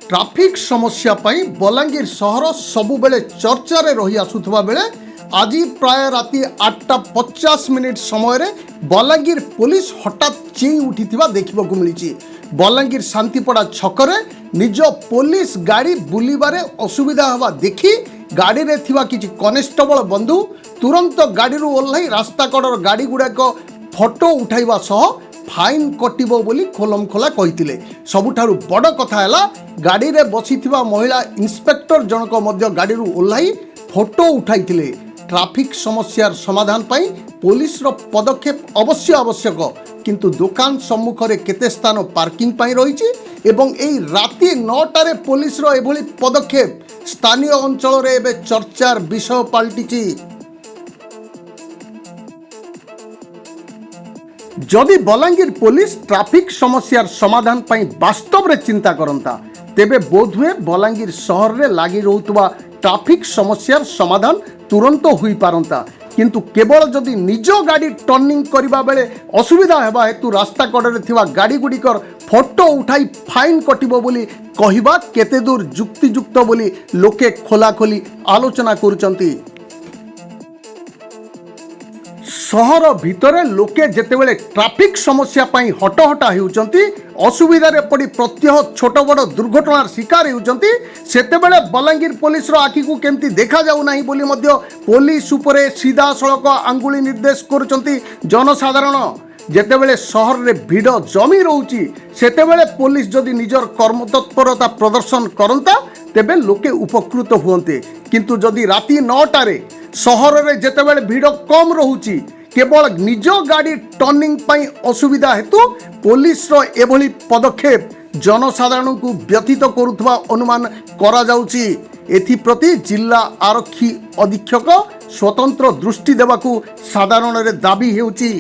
Traffic समस्या पाई बलांगीर सहर सबुबेले चर्चारे रही आसुथबा बेले आज प्राय राति 8:50 समय रे बलांगीर पुलिस हठात चेई उठिथिबा देखिबाकू मिलिछि। बलांगीर शांतिपड़ा छकरे निज पुलिस गाड़ी बुलिबारे असुविधा हवा देखि गाड़ी रे थिबा किछि कनेस्टेबल बंधु तुरंत गाड़ी रू ओल्हाई रास्ता कड़र गाड़ी गुड़ाक फोटो उठाइबा सह फाइन कटिबो बोली खोलम खोला कहिथिले। सबुठारु बड़ कथा हैला गाड़ी रे बसिथिबा महिला इंस्पेक्टर जनक मध्य गाड़ी रू ओल्हाई फोटो उठाइथिले। ट्राफिक समस्यार समाधान पाई पुलिस रो पदक्षेप अवश्य आवश्यक, किंतु दुकान सम्मुखरे केते स्थान पार्किंग पाई रहिछि एवं एई राति 9टारे पुलिस रो एभली पदक्षेप स्थानीय अंचल रे एबे चर्चार विषय पाल्टिछि। जदि बलांगीर पुलिस ट्राफिक समस्यार समाधान पाई वास्तव रे चिंता करंता तेबे बोधहुए बलांगीर सहर रे लागि रहुतबा ट्राफिक समस्यार समाधान तुरंत हुई पारंता, किंतु केवल जदि निज गाड़ी टर्निंग करबा बेले असुविधा हेबा हेतु रास्ता कड़े थिबा गाड़ी गुड़िकर फोटो उठाई फाइन कटिबो बोली कहिबा केते दूर जुक्तियुक्त बोली लोके खोलाखोली आलोचना करुचंती। सहर भितरे लोके जेतेबेले ट्राफिक समस्या पाई हटहटा हेउचंती, असुविधा रे पड़ी प्रत्यह छोट बड़ दुर्घटनार शिकार हेउचंती, सेतेबेले बलांगीर पुलिस रो आखी को केमती देखा जाउ नाही बोली मध्य पुलिस उपरे सीधा सड़क आंगुली निर्देश करुचंती जनसाधारण। जेतेबेले सहर रे भिड़ जमी रहउची सेतेबेले पुलिस जदि निजर कर्मतत्परता प्रदर्शन करंता तेबे लोके उपकृत हुअन्ते, किंतु जदि राति 9टारे सहर रे जेतेबेले भिड़ कम रहउची केवल निज गाड़ी टर्निंग पाई असुविधा हेतु पुलिस रो एभली पदक्षेप जनसाधारण को व्यथित करुथबा अनुमान करा जाउची। एथिप्रति जिला आरक्षी अधीक्षक स्वतंत्र दृष्टि देवाकू साधारण रे दाबी हेउची।